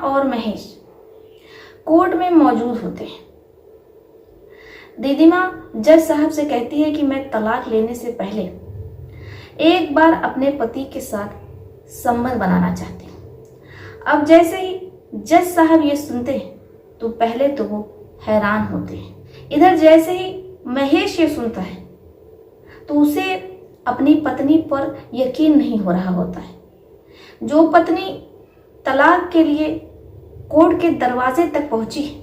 और महेश कोर्ट में मौजूद होते हैं। रिद्धिमा जज साहब से कहती है कि मैं तलाक लेने से पहले एक बार अपने पति के साथ संबंध बनाना चाहती हूँ। अब जैसे ही जज साहब ये सुनते हैं तो पहले तो वो हैरान होते हैं। इधर जैसे ही महेश ये सुनता है तो उसे अपनी पत्नी पर यकीन नहीं हो रहा होता है। जो पत्नी तलाक के लिए कोर्ट के दरवाजे तक पहुंची है,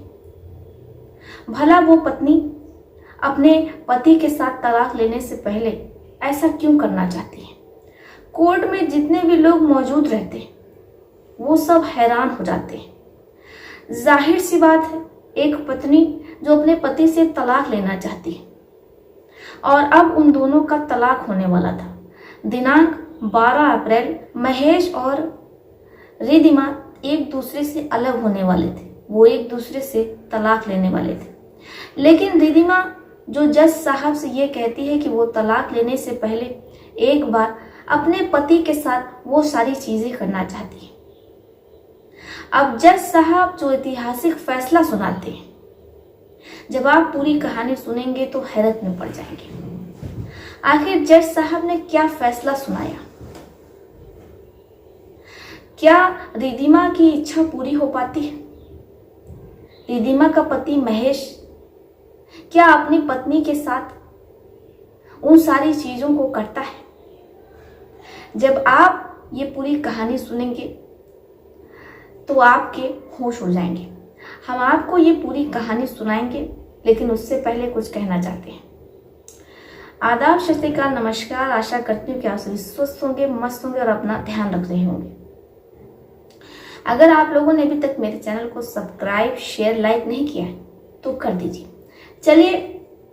भला वो पत्नी अपने पति के साथ तलाक लेने से पहले ऐसा क्यों करना चाहती है। कोर्ट में जितने भी लोग मौजूद रहते हैं वो सब हैरान हो जाते हैं। जाहिर सी बात है, एक पत्नी जो अपने पति से तलाक लेना चाहती है और अब उन दोनों का तलाक होने वाला था। दिनांक 12 अप्रैल महेश और रिद्धिमा एक दूसरे से अलग होने वाले थे। वो एक दूसरे से तलाक लेने वाले थे। लेकिन रिद्धिमा जो जज साहब से ये कहती है कि वो तलाक लेने से पहले एक बार अपने पति के साथ वो सारी चीजें करना चाहती है। अब जज साहब जो ऐतिहासिक फैसला सुनाते हैं, जब आप पूरी कहानी सुनेंगे तो हैरत में पड़ जाएंगे। आखिर जज साहब ने क्या फैसला सुनाया? क्या रिद्धिमा की इच्छा पूरी हो पाती है? रिद्धिमा का पति महेश क्या अपनी पत्नी के साथ उन सारी चीजों को करता है? जब आप ये पूरी कहानी सुनेंगे तो आपके होश उड़ जाएंगे। हम आपको ये पूरी कहानी सुनाएंगे, लेकिन उससे पहले कुछ कहना चाहते हैं। आदाब, सत श्री अकाल, नमस्कार। आशा करती हूँ कि आप सभी स्वस्थ होंगे, मस्त होंगे और अपना ध्यान रख रहे होंगे। अगर आप लोगों ने अभी तक मेरे चैनल को सब्सक्राइब, शेयर, लाइक नहीं किया है तो कर दीजिए। चलिए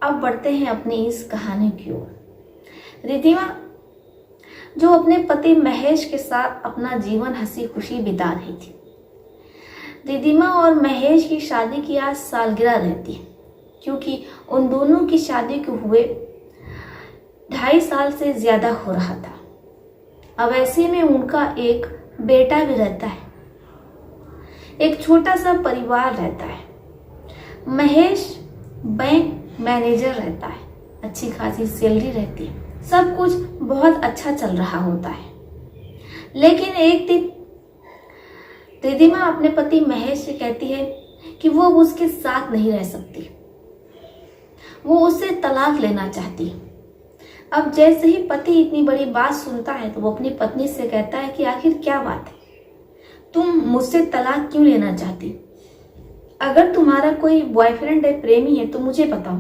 अब बढ़ते हैं अपनी इस कहानी की ओर। रिद्धिमा जो अपने पति महेश के साथ अपना जीवन हंसी खुशी बिता रही थी। रिद्धिमा और महेश की शादी की आज सालगिरह रहती है, क्योंकि उन दोनों की शादी को हुए 2.5 साल से ज्यादा हो रहा था। अब ऐसे में उनका एक बेटा भी रहता है, एक छोटा सा परिवार रहता है। महेश बैंक मैनेजर रहता है, अच्छी खासी सैलरी रहती है, सब कुछ बहुत अच्छा चल रहा होता है। लेकिन एक दिन रिद्धिमा अपने पति महेश से कहती है कि वो उसके साथ नहीं रह सकती, वो उससे तलाक लेना चाहती है। अब जैसे ही पति इतनी बड़ी बात सुनता है तो वो अपनी पत्नी से कहता है कि आखिर क्या बात है, तुम मुझसे तलाक क्यों लेना चाहती? अगर तुम्हारा कोई बॉयफ्रेंड है, प्रेमी है तो मुझे बताओ,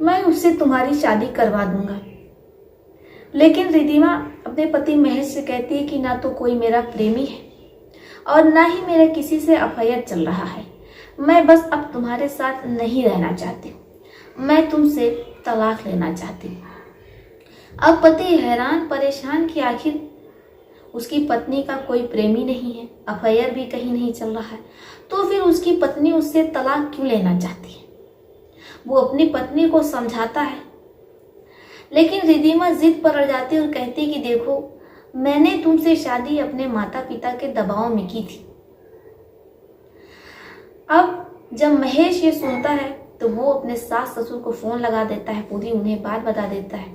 मैं उससे तुम्हारी शादी करवा दूंगा। लेकिन रिद्धिमा अपने पति महेश से कहती है कि ना तो कोई मेरा प्रेमी है और ना ही मेरा किसी से अफेयर चल रहा है। मैं बस अब तुम्हारे साथ नहीं रहना चाहती, मैं तुमसे तलाक लेना चाहती हूँ। अब पति हैरान परेशान कि आखिर उसकी पत्नी का कोई प्रेमी नहीं है, अफेयर भी कहीं नहीं चल रहा है, तो फिर उसकी पत्नी उससे तलाक क्यों लेना चाहती है? वो अपनी पत्नी को समझाता है, लेकिन रिद्धिमा जिद पर अड़ जाती है और कहती है कि देखो, मैंने तुमसे शादी अपने माता पिता के दबाव में की थी। अब जब महेश ये सुनता है तो वो अपने सास ससुर को फोन लगा देता है, पूरी उन्हें बात बता देता है।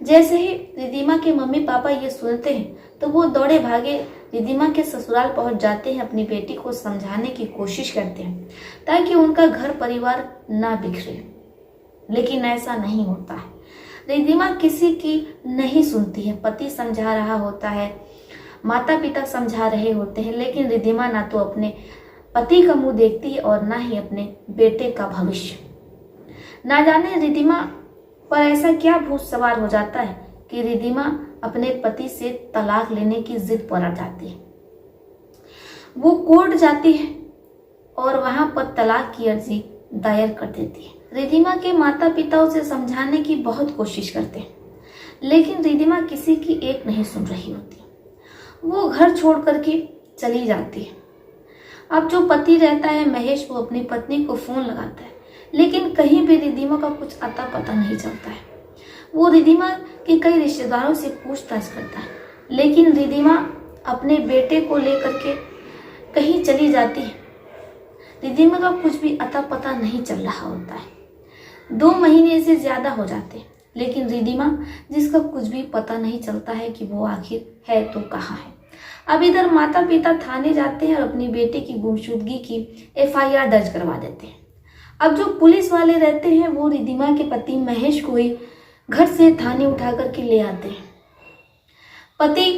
जैसे ही रिद्धिमा के मम्मी पापा ये सुनते हैं तो वो दौड़े भागे रिद्धिमा के ससुराल पहुंच जाते हैं, अपनी बेटी को समझाने की कोशिश करते हैं ताकि उनका घर परिवार ना बिखरे। लेकिन ऐसा नहीं होता है। रिद्धिमा किसी की नहीं सुनती है। पति समझा रहा होता है, माता पिता समझा रहे होते हैं, लेकिन रिद्धिमा ना तो अपने पति का मुंह देखती है और ना ही अपने बेटे का भविष्य। ना जाने रिद्धिमा पर ऐसा क्या भूत सवार हो जाता है कि रिद्धिमा अपने पति से तलाक लेने की जिद पर अड़ जाती है। वो कोर्ट जाती है और वहां पर तलाक की अर्जी दायर कर देती है। रिद्धिमा के माता पिता उसे समझाने की बहुत कोशिश करते हैं, लेकिन रिद्धिमा किसी की एक नहीं सुन रही होती। वो घर छोड़ करके चली जाती है। अब जो पति रहता है महेश, वो अपनी पत्नी को फोन लगाता है, लेकिन कहीं भी रिद्धिमा का कुछ अता पता नहीं चलता है। वो रिद्धिमा के कई रिश्तेदारों से पूछताछ करता है, लेकिन रिद्धिमा अपने बेटे को लेकर के कहीं चली जाती है रिद्धिमा का कुछ भी अता पता नहीं चल रहा होता है। 2 महीने से ज्यादा हो जाते हैं, लेकिन रिद्धिमा जिसका कुछ भी पता नहीं चलता है कि वो आखिर है तो कहाँ है। अब इधर माता पिता थाने जाते हैं और अपनी बेटी की गुमशुदगी की FIR दर्ज करवा देते हैं। अब जो पुलिस वाले रहते हैं वो रिद्धिमा के पति महेश को ही घर से थाने उठा करके ले आते हैं। पति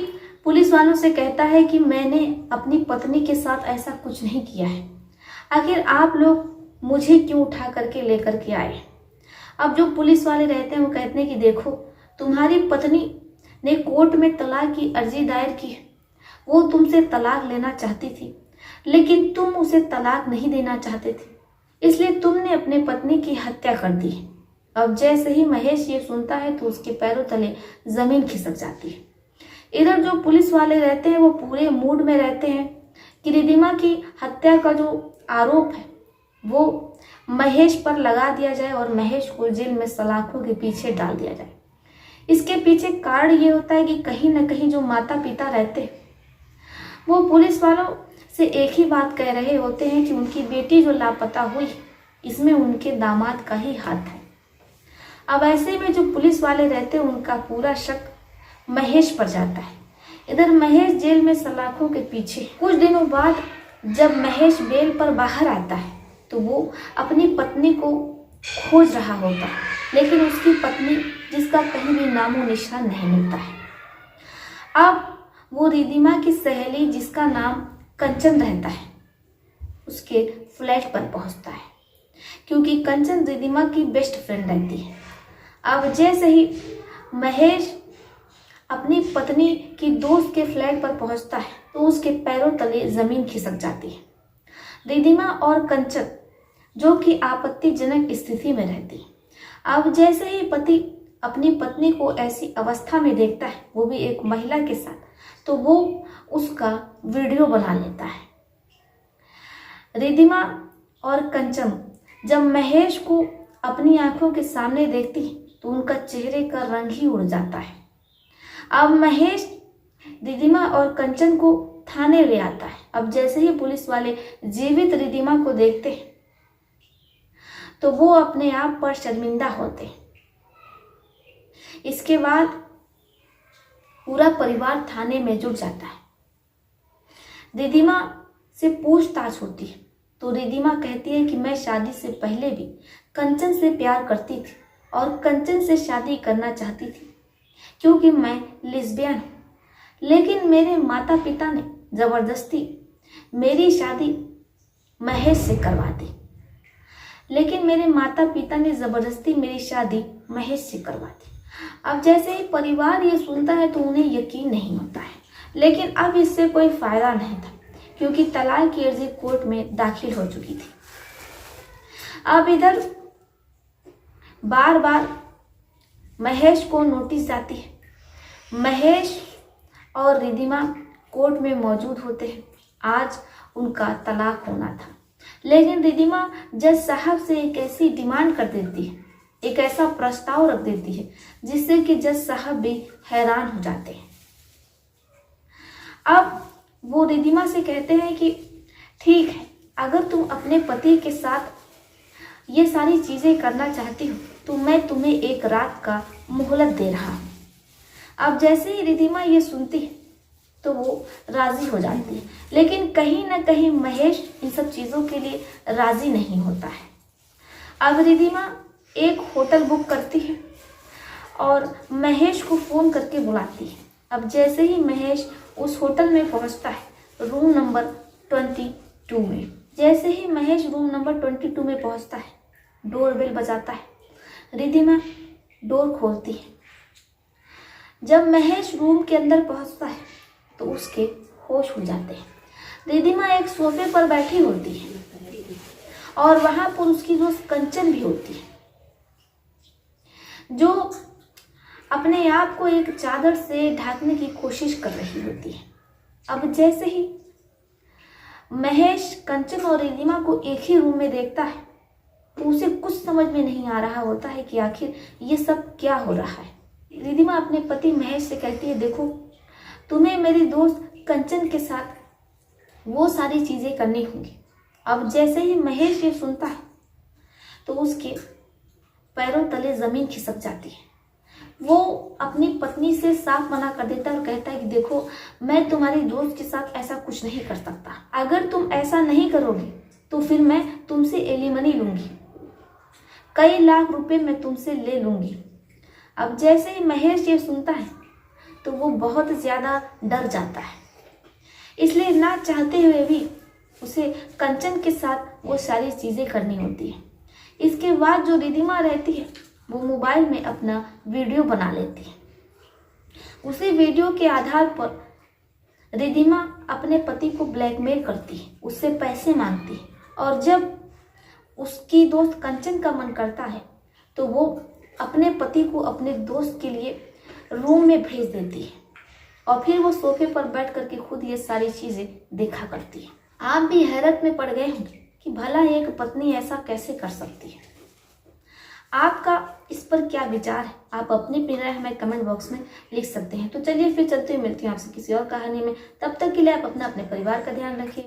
पुलिस वालों से कहता है कि मैंने अपनी पत्नी के साथ ऐसा कुछ नहीं किया है, आखिर आप लोग मुझे क्यों उठा करके लेकर के आए। अब जो पुलिस वाले रहते हैं वो कहते हैं कि देखो, तुम्हारी पत्नी ने कोर्ट में तलाक की अर्जी दायर की, वो तुमसे तलाक लेना चाहती थी, लेकिन तुम उसे तलाक नहीं देना चाहते थे, इसलिए तुमने अपने पत्नी की हत्या कर दी। अब जैसे ही महेश ये सुनता है तो उसके पैरों तले जमीन खिसक जाती है। इधर जो पुलिस वाले रहते हैं वो पूरे मूड में रहते हैं कि रिद्धिमा की हत्या का जो आरोप है वो महेश पर लगा दिया जाए और महेश को जेल में सलाखों के पीछे डाल दिया जाए। इसके पीछे कारण ये होता है कि कहीं ना कहीं जो माता पिता रहते हैं वो पुलिस वालों से एक ही बात कह रहे होते हैं कि उनकी बेटी जो लापता हुई इसमें उनके दामाद का ही हाथ है। अब ऐसे में जो पुलिस वाले रहते हैं उनका पूरा शक महेश पर जाता है। इधर महेश जेल में सलाखों के पीछे। कुछ दिनों बाद जब महेश बेल पर बाहर आता है तो वो अपनी पत्नी को खोज रहा होता है, लेकिन उसकी पत्नी जिसका कहीं भी नामो निशान नहीं मिलता है। अब वो रिद्धिमा की सहेली जिसका नाम कंचन रहता है उसके फ्लैट पर पहुंचता है, क्योंकि कंचन रिद्धिमा की बेस्ट फ्रेंड रहती है। अब जैसे ही महेश अपनी पत्नी की दोस्त के फ्लैट पर पहुंचता है तो उसके पैरों तले जमीन खिसक जाती है। रिद्धिमा और कंचन जो कि आपत्तिजनक स्थिति में रहती है। अब जैसे ही पति अपनी पत्नी को ऐसी अवस्था में देखता है, वो भी एक महिला के साथ, तो वो उसका वीडियो बना लेता है। रिद्धिमा और कंचन जब महेश को अपनी आंखों के सामने देखती है तो उनका चेहरे का रंग ही उड़ जाता है। अब महेश रिद्धिमा और कंचन को थाने ले आता है। अब जैसे ही पुलिस वाले जीवित रिद्धिमा को देखते हैं तो वो अपने आप पर शर्मिंदा होते हैं। इसके बाद पूरा परिवार थाने में जुट जाता है। रिद्धिमा से पूछताछ होती है तो रिद्धिमा कहती है कि मैं शादी से पहले भी कंचन से प्यार करती थी और कंचन से शादी करना चाहती थी क्योंकि मैं लेस्बियन हूँ, लेकिन मेरे माता पिता ने जबरदस्ती मेरी शादी महेश से करवा दी। अब जैसे ही परिवार ये सुनता है तो उन्हें यकीन नहीं होता है, लेकिन अब इससे कोई फायदा नहीं था क्योंकि तलाक की अर्जी कोर्ट में दाखिल हो चुकी थी। अब इधर बार बार महेश को नोटिस जाती है। महेश और रिद्धिमा कोर्ट में मौजूद होते हैं। आज उनका तलाक होना था, लेकिन रिद्धिमा जज साहब से एक ऐसी डिमांड कर देती है, एक ऐसा प्रस्ताव रख देती है जिससे कि जज साहब भी हैरान हो जाते हैं। अब वो रिद्धिमा से कहते हैं कि ठीक है, अगर तुम अपने पति के साथ ये सारी चीजें करना चाहती हो तो मैं तुम्हें एक रात का मोहलत दे रहा हूं। अब जैसे ही रिद्धिमा ये सुनती है तो वो राजी हो जाती है, लेकिन कहीं ना कहीं महेश इन सब चीजों के लिए राजी नहीं होता है। अब रिद्धिमा एक होटल बुक करती है और महेश को फोन करके बुलाती है। अब जैसे ही महेश उस होटल में पहुंचता है रूम नंबर 22 में, जैसे ही महेश रूम नंबर 22 में पहुंचता है डोरबेल बजाता है। रिद्धिमा डोर खोलती है। जब महेश रूम के अंदर पहुंचता है तो उसके होश उड़ जाते हैं। रिद्धिमा एक सोफे पर बैठी होती है और वहां पर उसकी दोस्त कंचन भी होती है जो अपने आप को एक चादर से ढकने की कोशिश कर रही होती है। अब जैसे ही महेश कंचन और रिद्धिमा को एक ही रूम में देखता है तो उसे कुछ समझ में नहीं आ रहा होता है कि आखिर ये सब क्या हो रहा है। रिद्धिमा अपने पति महेश से कहती है, देखो तुम्हें मेरी दोस्त कंचन के साथ वो सारी चीजें करनी होंगी अब जैसे ही महेश ये सुनता है तो उसके पैरों तले जमीन खिसक जाती है। वो अपनी पत्नी से साफ मना कर देता है और कहता है कि देखो, मैं तुम्हारी दोस्त के साथ ऐसा कुछ नहीं कर सकता। अगर तुम ऐसा नहीं करोगे तो फिर मैं तुमसे एलिमनी लूंगी, कई लाख रुपए मैं तुमसे ले लूंगी। अब जैसे ही महेश ये सुनता है तो वो बहुत ज़्यादा डर जाता है, इसलिए ना चाहते हुए भी उसे कंचन के साथ वो सारी चीज़ें करनी होती है। इसके बाद जो रिधिमा रहती है वो मोबाइल में अपना वीडियो बना लेती है। उसी वीडियो के आधार पर रिधिमा अपने पति को ब्लैकमेल करती है, उससे पैसे मांगती है, और जब उसकी दोस्त कंचन का मन करता है तो वो अपने पति को अपने दोस्त के लिए रूम में भेज देती है और फिर वो सोफे पर बैठ करके खुद ये सारी चीज़ें देखा करती है। आप भी हैरत में पड़ गए होंगे कि भला एक पत्नी ऐसा कैसे कर सकती है। आपका इस पर क्या विचार है? आप अपनी राय हमें कमेंट बॉक्स में लिख सकते हैं। तो चलिए फिर चलते हुए मिलती हूँ आपसे किसी और कहानी में। तब तक के लिए आप अपने परिवार का ध्यान रखिए।